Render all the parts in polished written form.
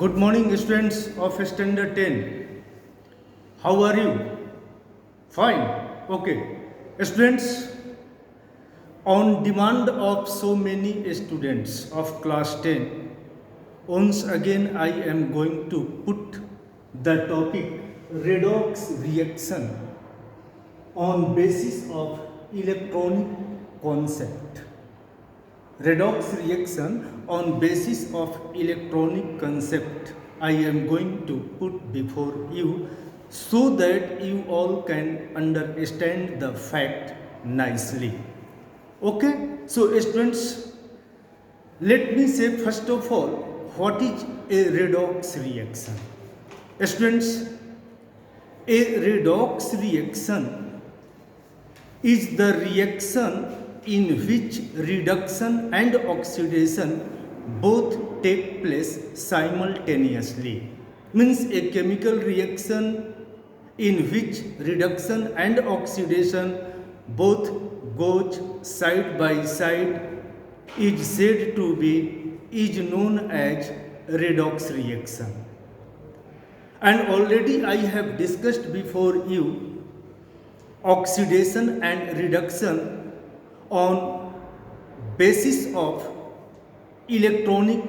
Good morning, students of Standard 10. How are you? Fine. Okay. Students, on demand of so many students of class 10, once again I am going to put the topic redox reaction on basis of electronic concept. Redox reaction on basis of electronic concept I am going to put before you so that you all can understand the fact nicely. Okay, so students, let me say first of all what is a redox reaction. Students, a redox reaction is the reaction in which reduction and oxidation both take place simultaneously. Means a chemical reaction in which reduction and oxidation both goes side by side is said to be is known as redox reaction. And already I have discussed before you oxidation and reduction on basis of electronic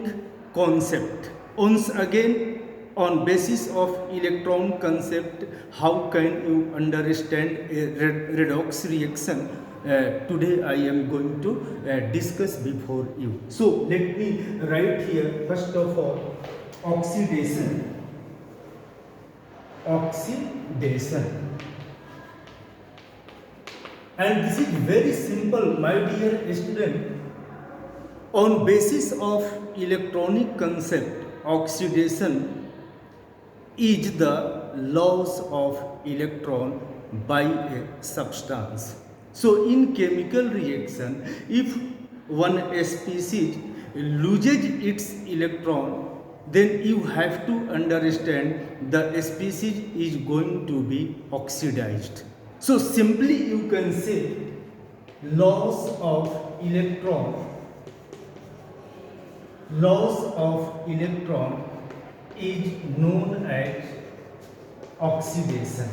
concept. Once again, on basis of electron concept, how can you understand a redox reaction? Today I am going to discuss before you. So let me write here first of all oxidation. And this is very simple, my dear student. On basis of electronic concept, oxidation is the loss of electron by a substance. So in chemical reaction, if one species loses its electron, then you have to understand the species is going to be oxidized. So simply you can say loss of electron is known as oxidation.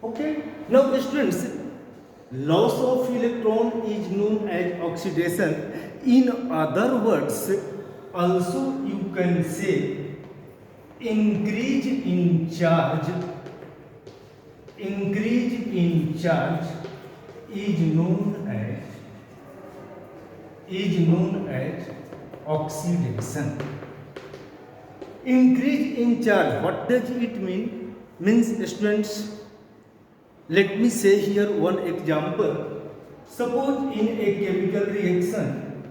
Okay. Now students, loss of electron is known as oxidation. In other words, also you can say increase in charge is known as oxidation. Increase in charge, what does it mean? Means students, let me say here one example. Suppose in a chemical reaction,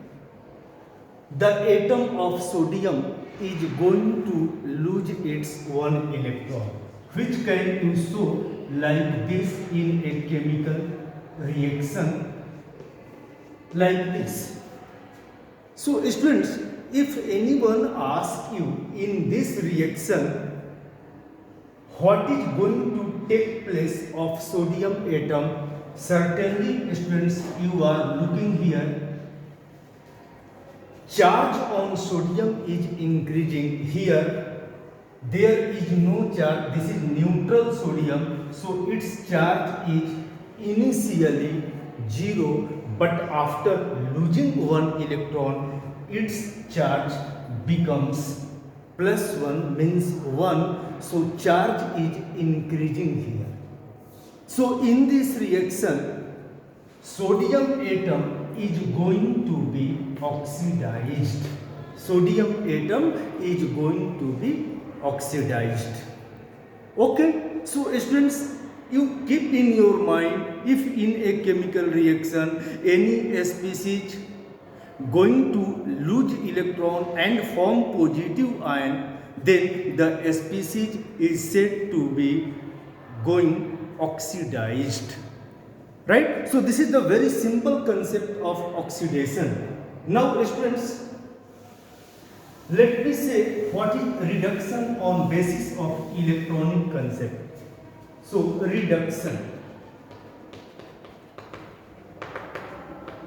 the atom of sodium is going to lose its one electron. Which can you show like this in a chemical reaction like this. So students, if anyone asks you in this reaction what is going to take place of sodium atom, certainly students you are looking here, charge on sodium is increasing. Here there is no charge, this is neutral sodium, so its charge is initially 0, but after losing one electron its charge becomes +1, means 1, so charge is increasing here. So in this reaction sodium atom is going to be oxidized. Okay, so students, you keep in your mind, if in a chemical reaction any species going to lose electron and form positive ion, then the species is said to be going oxidized. Right? So this is the very simple concept of oxidation. Now students, let me say what is reduction on basis of electronic concept. So reduction.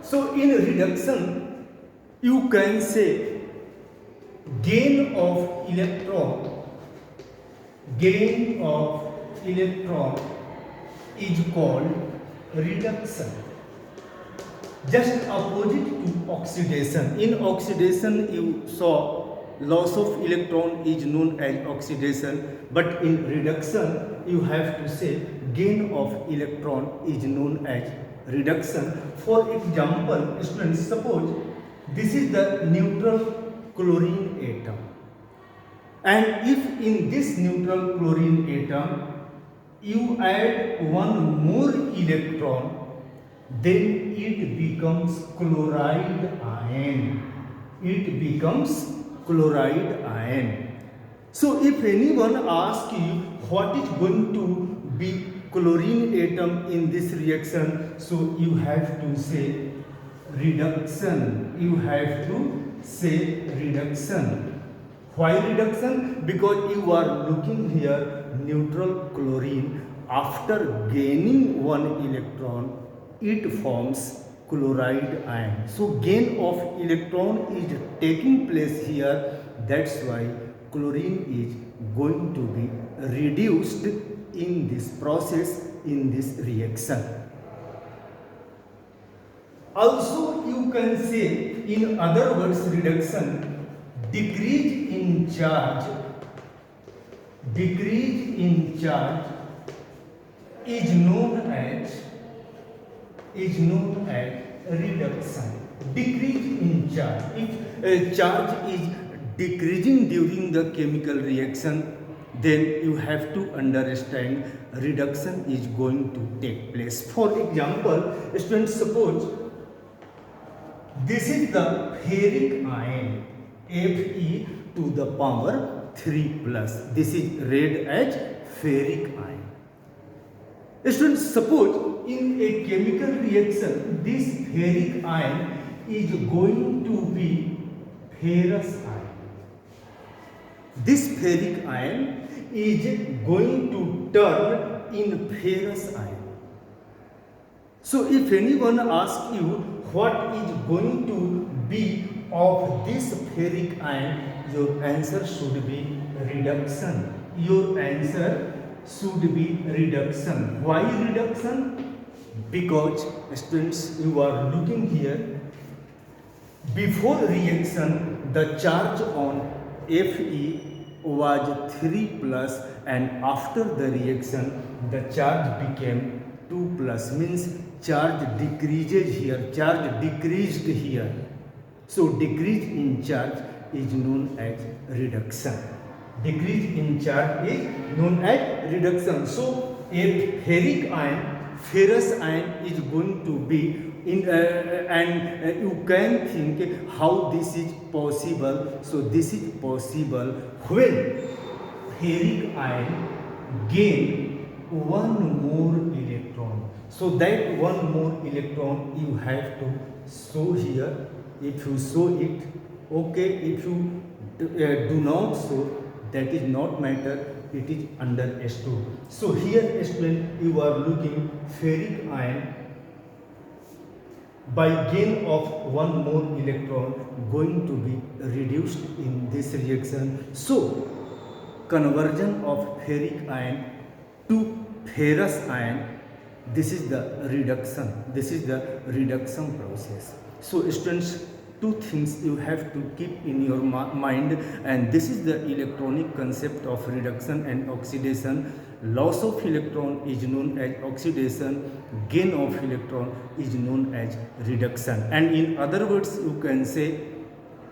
So in reduction you can say gain of electron is called reduction. Just opposite to oxidation. In oxidation, you saw loss of electron is known as oxidation, but in reduction, you have to say gain of electron is known as reduction. For example, students, suppose this is the neutral chlorine atom, and if in this neutral chlorine atom you add one more electron, then it becomes chloride ion. It becomes chloride ion. So if anyone asks you what is going to be chlorine atom in this reaction, so you have to say reduction. You have to say reduction. Why reduction? Because you are looking here neutral chlorine. After gaining one electron, it forms chloride ion. So gain of electron is taking place here. That's why chlorine is going to be reduced in this process, in this reaction. Also you can say, in other words, reduction, decrease in charge is known as reduction. Decrease in charge. If a charge is decreasing during the chemical reaction, then you have to understand reduction is going to take place. For example, students, suppose this is the ferric ion, Fe to the power 3 plus. This is read as ferric ion. Students, suppose in a chemical reaction, this ferric ion is going to be ferrous ion. This ferric ion is going to turn in ferrous ion. So if anyone asks you what is going to be of this ferric ion, your answer should be reduction. Your answer should be reduction. Why reduction? Because students, you are looking here, before reaction the charge on Fe was 3 plus, and after the reaction the charge became 2 plus, means charge decreases here, charge decreased here. So decrease in charge is known as reduction. Decrease in charge is known as reduction. So a ferric ion, ferrous ion is going to be in and you can think how this is possible. So this is possible when ferric ion gain one more electron. So that one more electron you have to show here. If you show it, okay. If you do not show, that is not matter, it is understood. So here, student, you are looking ferric ion by gain of one more electron going to be reduced in this reaction. So conversion of ferric ion to ferrous ion, this is the reduction. This is the reduction process. So students, two things you have to keep in your mind, and this is the electronic concept of reduction and oxidation. Loss of electron is known as oxidation, gain of electron is known as reduction. And in other words, you can say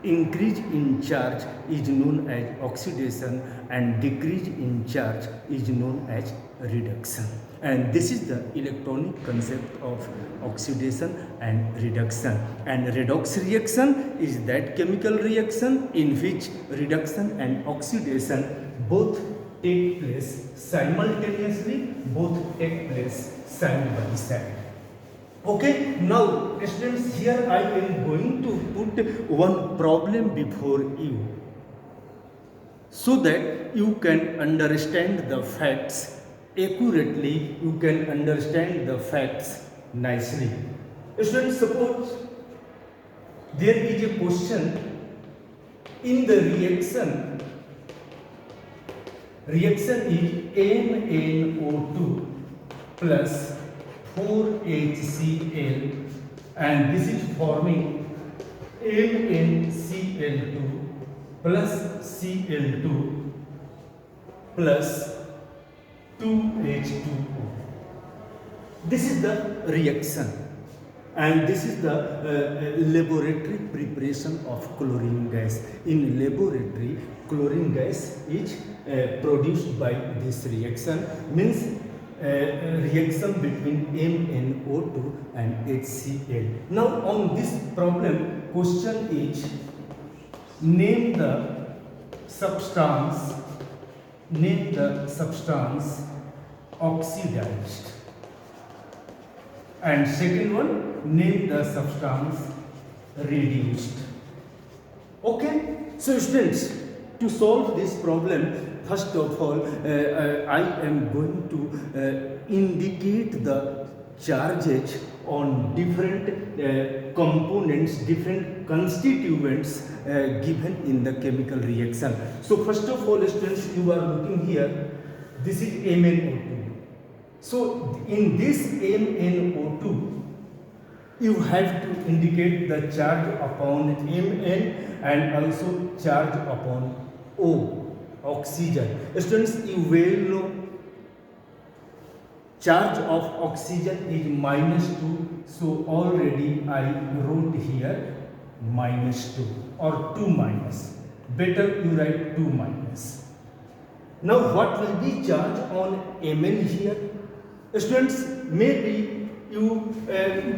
increase in charge is known as oxidation and decrease in charge is known as reduction. And this is the electronic concept of oxidation and reduction. And redox reaction is that chemical reaction in which reduction and oxidation both take place simultaneously, both take place side by side. Okay, now students, here I am going to put one problem before you so that you can understand the facts accurately, you can understand the facts nicely. Students, suppose there is a question In the reaction is MnO2 plus 4HCl, and this is forming MnCl2 plus Cl2 plus 2H2O. This is the reaction, and this is the laboratory preparation of chlorine gas. In laboratory, chlorine gas is produced by this reaction, means reaction between MnO2 and HCl. Now on this problem, question is name the substance oxidized, and second one, name the substance reduced. Okay, so students, to solve this problem, first of all, I am going to indicate the charges on different components, different constituents given in the chemical reaction. So first of all, students, you are looking here, this is MnO2. So in this MnO2, you have to indicate the charge upon Mn and also charge upon O, oxygen. Students, you will know charge of oxygen is -2, so already I wrote here -2 or 2 minus. Better you write 2 minus. Now what will be charge on Mn here? Students, maybe you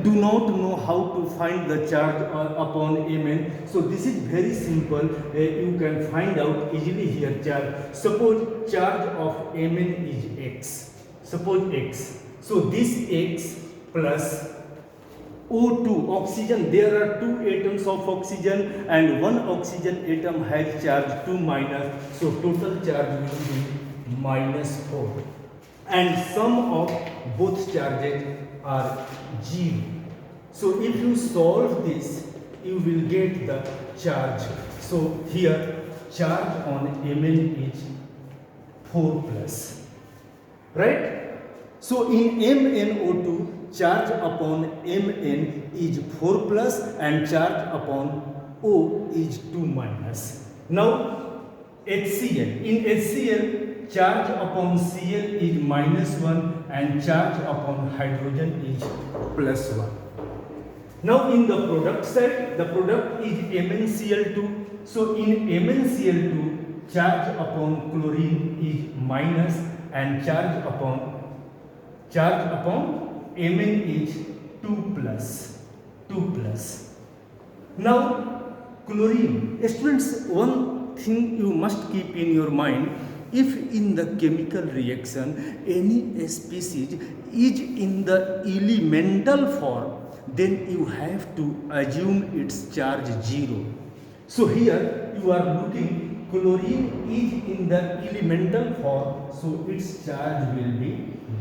do not know how to find the charge upon Mn. So this is very simple. You can find out easily here charge. Suppose charge of Mn is x. Suppose x. So this x plus O2, oxygen, there are 2 atoms of oxygen and 1 oxygen atom has charge 2 minus. So total charge will be -4. And sum of both charges are 0. So if you solve this, you will get the charge. So here charge on Mn is 4 plus, right? So in MnO2, charge upon Mn is 4 plus and charge upon O is 2 minus. Now HCl, in HCl, charge upon Cl is -1 and charge upon hydrogen is +1. Now in the product side, the product is MnCl2. So in MnCl2, charge upon chlorine is minus and charge upon Mn is 2 plus. Now chlorine, students, one thing you must keep in your mind, if in the chemical reaction any species is in the elemental form, then you have to assume its charge 0. So here you are looking, chlorine is in the elemental form, so its charge will be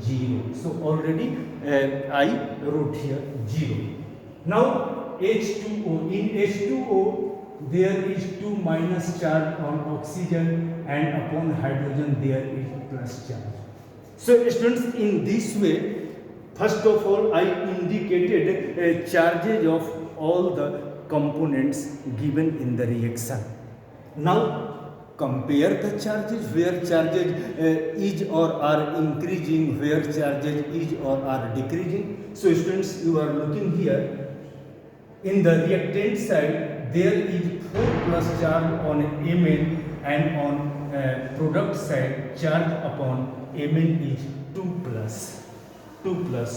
0. So already I wrote here 0. Now H2O, in H2O there is 2 minus charge on oxygen and upon hydrogen there is plus charge. So students, in this way, first of all I indicated charges of all the components given in the reaction. Now compare the charges, where charges is or are increasing, where charges is or are decreasing. So students, you are looking here, in the reactant side there is 4 plus charge on Mn and on product side charge upon Mn is 2 plus.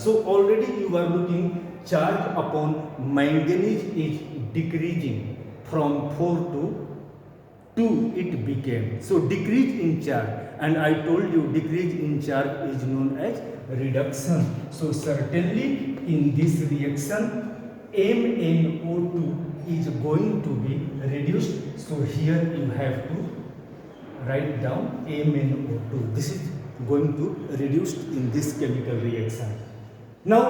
So already you are looking charge upon manganese is decreasing from 4 to 2 it became. So decrease in charge, and I told you decrease in charge is known as reduction. So certainly in this reaction MnO2 is going to be reduced. So here you have to write down MnO2. This is going to reduce in this chemical reaction. Now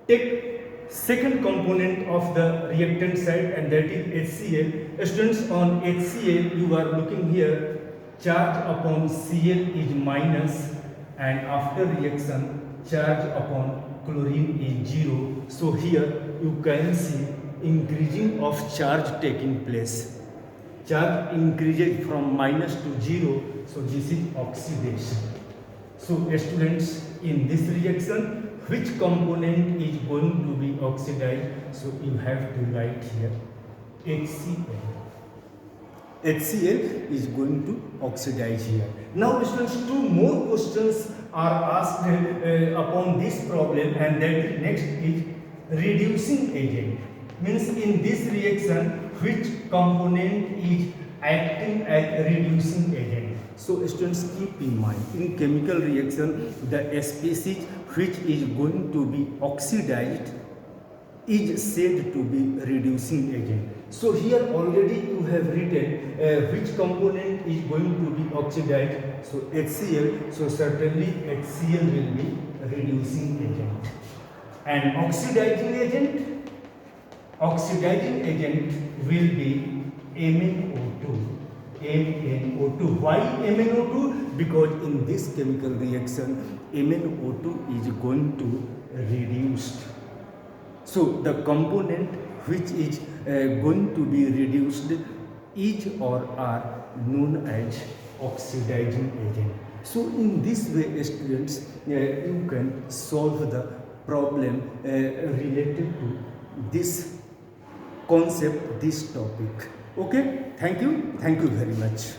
take second component of the reactant side, and that is HCl. Students, on HCl you are looking here, charge upon Cl is minus, and after reaction charge upon chlorine is 0. So here you can see increasing of charge taking place. Charge increases from minus to 0, so this is oxidation. So students, in this reaction, which component is going to be oxidized? So you have to write here HCl. HCl is going to oxidize here. Now students, two more questions are asked upon this problem, and that next is reducing agent. Means in this reaction, which component is acting as reducing agent? So students, keep in mind, in chemical reaction, the species which is going to be oxidized is said to be reducing agent. So here already you have written which component is going to be oxidized. So HCl, so certainly HCl will be reducing agent. And oxidizing agent will be MnO2. MnO2. Why MnO2? Because in this chemical reaction, MnO2 is going to reduced. So the component which is going to be reduced is or are known as oxidizing agent. So in this way, students, you can solve the problem related to this concept, this topic. Okay, thank you very much.